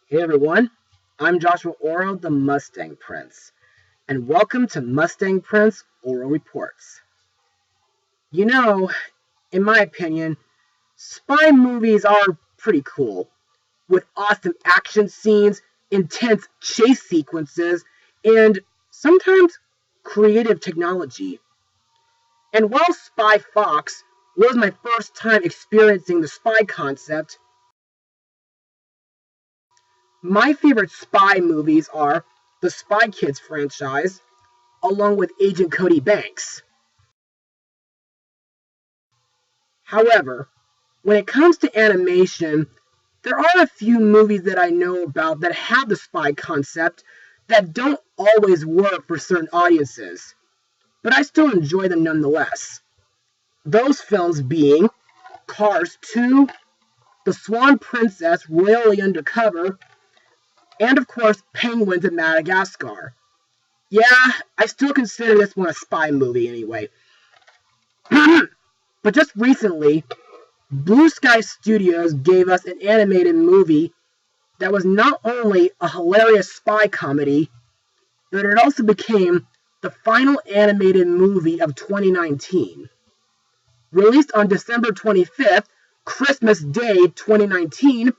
Hey everyone, I'm Joshua Orro, the Mustang Prince, and welcome to Mustang Prince Orro Reports. You know, in my opinion, spy movies are pretty cool, with awesome action scenes, intense chase sequences, and sometimes creative technology. And while Spy Fox was my first time experiencing the spy concept, my favorite spy movies are the Spy Kids franchise, along with Agent Cody Banks. However, when it comes to animation, there are a few movies that I know about that have the spy concept that don't always work for certain audiences, but I still enjoy them nonetheless. Those films being Cars 2, The Swan Princess Royally Undercover, and of course Penguins of Madagascar. Yeah, I still consider this one a spy movie anyway. But just recently, Blue Sky Studios gave us an animated movie that was not only a hilarious spy comedy, but it also became the final animated movie of 2019. Released on December 25th, Christmas Day 2019,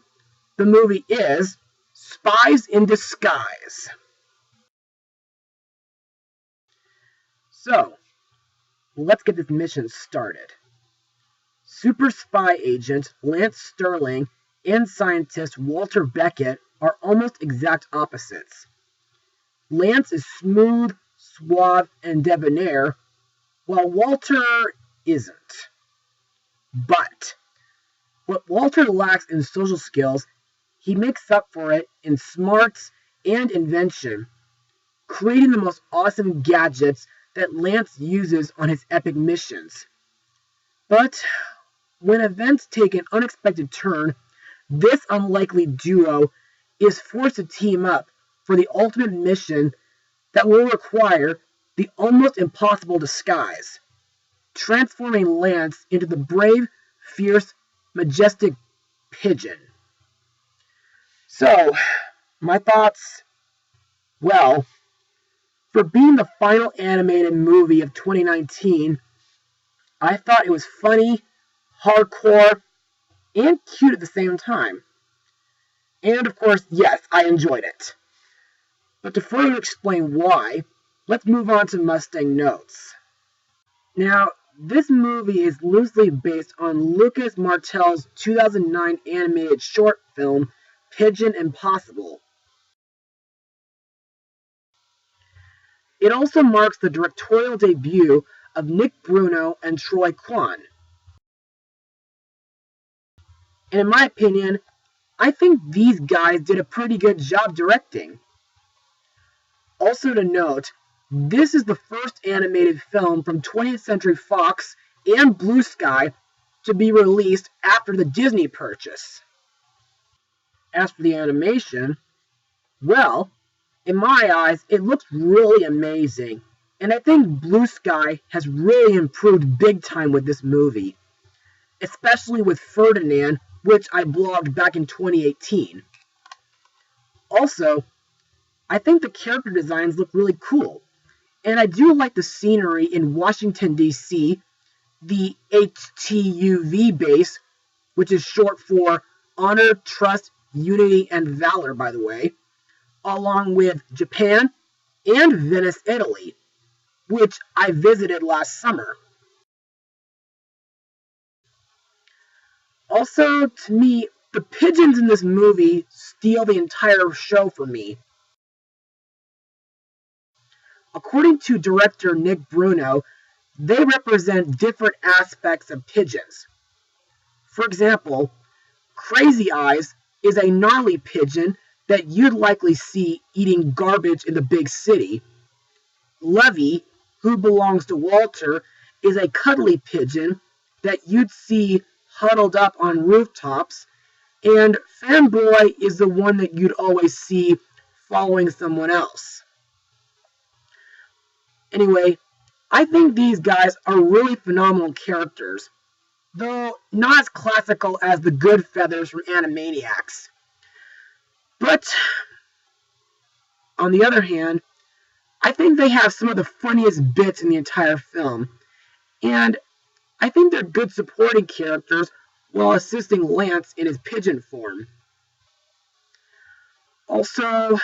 the movie is Spies in Disguise. So, let's get this mission started. Super spy agent Lance Sterling and scientist Walter Beckett are almost exact opposites. Lance is smooth, suave, and debonair, while Walter isn't. But what Walter lacks in social skills, he makes up for it in smarts and invention, creating the most awesome gadgets that Lance uses on his epic missions. But when events take an unexpected turn, this unlikely duo is forced to team up for the ultimate mission that will require the almost impossible disguise, transforming Lance into the brave, fierce, majestic pigeon. So, my thoughts? Well, for being the final animated movie of 2019, I thought it was funny, hardcore, and cute at the same time. And of course, yes, I enjoyed it. But to further explain why, let's move on to Mustang notes. Now, this movie is loosely based on Lucas Martel's 2009 animated short film, Pigeon Impossible. It also marks the directorial debut of Nick Bruno and Troy Kwan. And in my opinion, I think these guys did a pretty good job directing. Also to note, this is the first animated film from 20th Century Fox and Blue Sky to be released after the Disney purchase. As for the animation, well, in my eyes, it looks really amazing, and I think Blue Sky has really improved big time with this movie, especially with Ferdinand, which I blogged back in 2018. Also, I think the character designs look really cool, and I do like the scenery in Washington, D.C., the HTUV base, which is short for Honor, Trust, Unity, and Valor, by the way, along with Japan and Venice, Italy, which I visited last summer. Also, to me, the pigeons in this movie steal the entire show for me. According to director Nick Bruno, they represent different aspects of pigeons. For example, Crazy Eyes is a gnarly pigeon that you'd likely see eating garbage in the big city. Levy, who belongs to Walter, is a cuddly pigeon that you'd see huddled up on rooftops, and Fanboy is the one that you'd always see following someone else. Anyway, I think these guys are really phenomenal characters, though not as classical as the Good Feathers from Animaniacs. But, on the other hand, I think they have some of the funniest bits in the entire film, and I think they're good supporting characters while assisting Lance in his pigeon form. Also,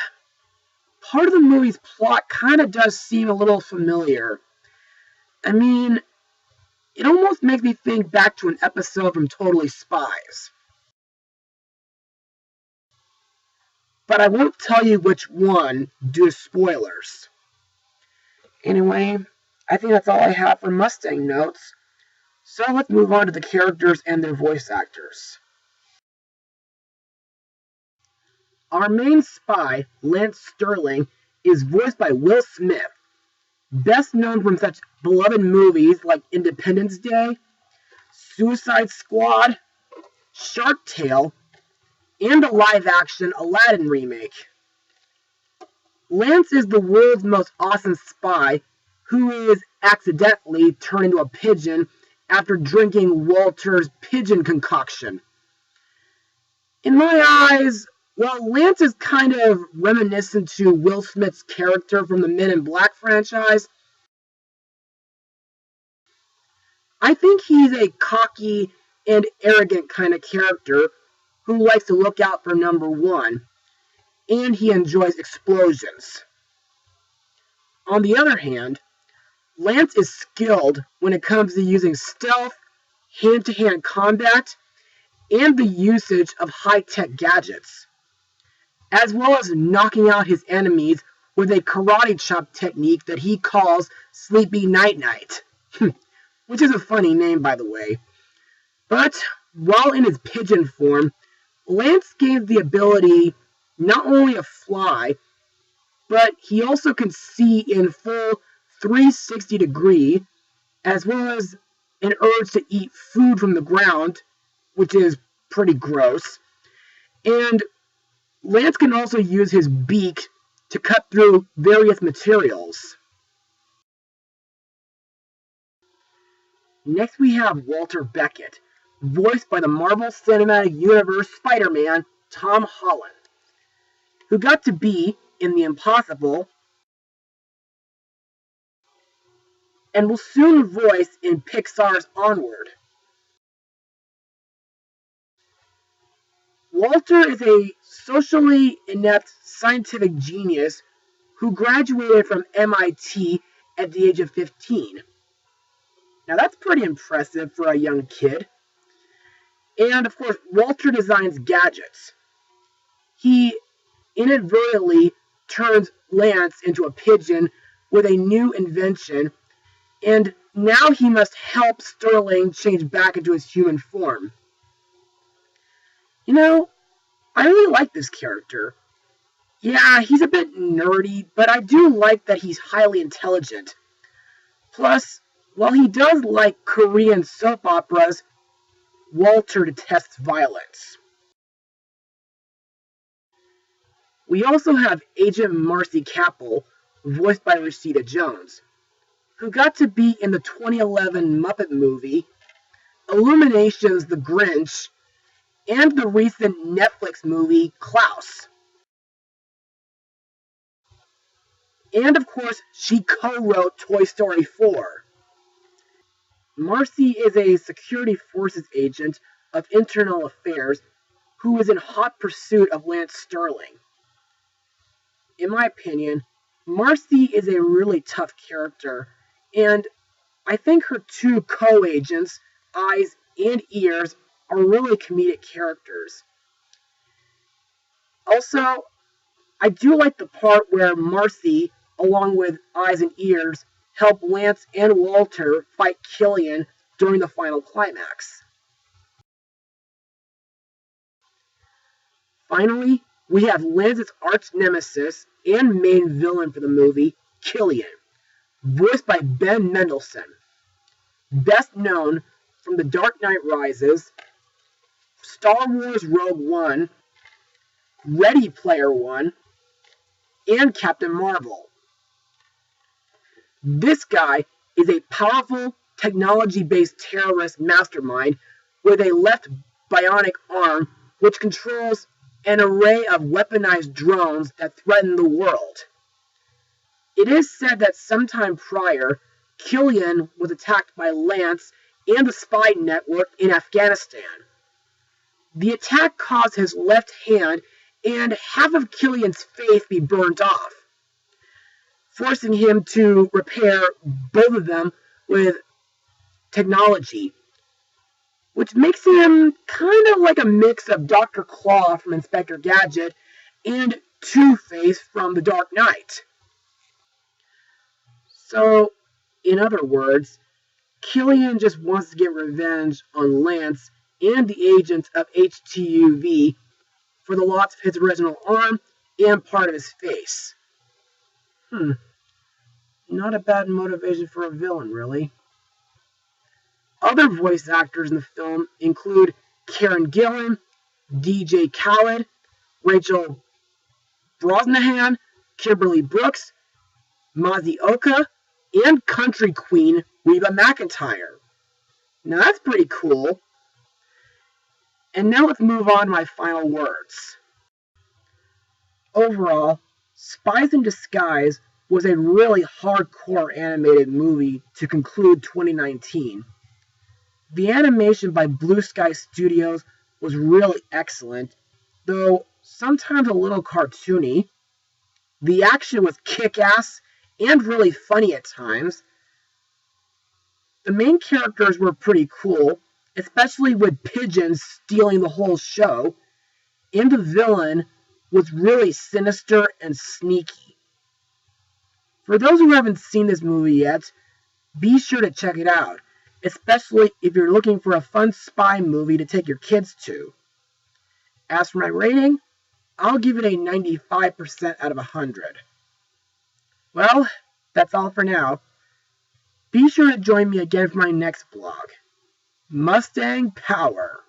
part of the movie's plot kind of does seem a little familiar. I mean, it almost makes me think back to an episode from Totally Spies. But I won't tell you which one due to spoilers. Anyway, I think that's all I have for Mustang notes. So let's move on to the characters and their voice actors. Our main spy, Lance Sterling, is voiced by Will Smith, best known from such beloved movies like Independence Day, Suicide Squad, Shark Tale, and the live-action Aladdin remake. Lance is the world's most awesome spy who is accidentally turned into a pigeon after drinking Walter's pigeon concoction. In my eyes, while Lance is kind of reminiscent to Will Smith's character from the Men in Black franchise, I think he's a cocky and arrogant kind of character who likes to look out for number one, and he enjoys explosions. On the other hand, Lance is skilled when it comes to using stealth, hand-to-hand combat, and the usage of high-tech gadgets, as well as knocking out his enemies with a karate chop technique that he calls Sleepy Night Night, which is a funny name, by the way. But while in his pigeon form, Lance gains the ability not only to fly, but he also can see in full 360 degree, as well as an urge to eat food from the ground, which is pretty gross. And Lance can also use his beak to cut through various materials. Next we have Walter Beckett, voiced by the Marvel Cinematic Universe Spider-Man, Tom Holland, who got to be in The Impossible and will soon voice in Pixar's Onward. Walter is a socially inept scientific genius who graduated from MIT at the age of 15. Now that's pretty impressive for a young kid. And of course, Walter designs gadgets. He inadvertently turns Lance into a pigeon with a new invention, and now he must help Sterling change back into his human form. You know, I really like this character. Yeah, he's a bit nerdy, but I do like that he's highly intelligent. Plus, while he does like Korean soap operas, Walter detests violence. We also have Agent Marcy Capel, voiced by Rashida Jones, who got to be in the 2011 Muppet movie, Illumination's The Grinch, and the recent Netflix movie Klaus. And of course, she co-wrote Toy Story 4. Marcy is a security forces agent of internal affairs who is in hot pursuit of Lance Sterling. In my opinion, Marcy is a really tough character, and I think her two co-agents, Eyes and Ears, are really comedic characters. Also, I do like the part where Marcy, along with Eyes and Ears, help Lance and Walter fight Killian during the final climax. Finally, we have Lance's arch nemesis and main villain for the movie, Killian, voiced by Ben Mendelsohn, best known from The Dark Knight Rises, Star Wars Rogue One, Ready Player One, and Captain Marvel. This guy is a powerful, technology-based terrorist mastermind with a left bionic arm which controls an array of weaponized drones that threaten the world. It is said that sometime prior, Killian was attacked by Lance and the spy network in Afghanistan. The attack caused his left hand and half of Killian's face be burned off, forcing him to repair both of them with technology, which makes him kind of like a mix of Dr. Claw from Inspector Gadget and Two-Face from The Dark Knight. So, in other words, Killian just wants to get revenge on Lance and the agents of HTUV for the loss of his original arm and part of his face. Not a bad motivation for a villain, really. Other voice actors in the film include Karen Gillan, DJ Khaled, Rachel Brosnahan, Kimberly Brooks, Mazi Oka, and country queen Reba McEntire. Now that's pretty cool. And now let's move on to my final words. Overall, Spies in Disguise was a really hardcore animated movie to conclude 2019. The animation by Blue Sky Studios was really excellent, though sometimes a little cartoony. The action was kick-ass and really funny at times. The main characters were pretty cool, especially with Pigeon stealing the whole show, and the villain was really sinister and sneaky. For those who haven't seen this movie yet, be sure to check it out, especially if you're looking for a fun spy movie to take your kids to. As for my rating, I'll give it a 95% out of 100. Well, that's all for now. Be sure to join me again for my next vlog. Mustang Power!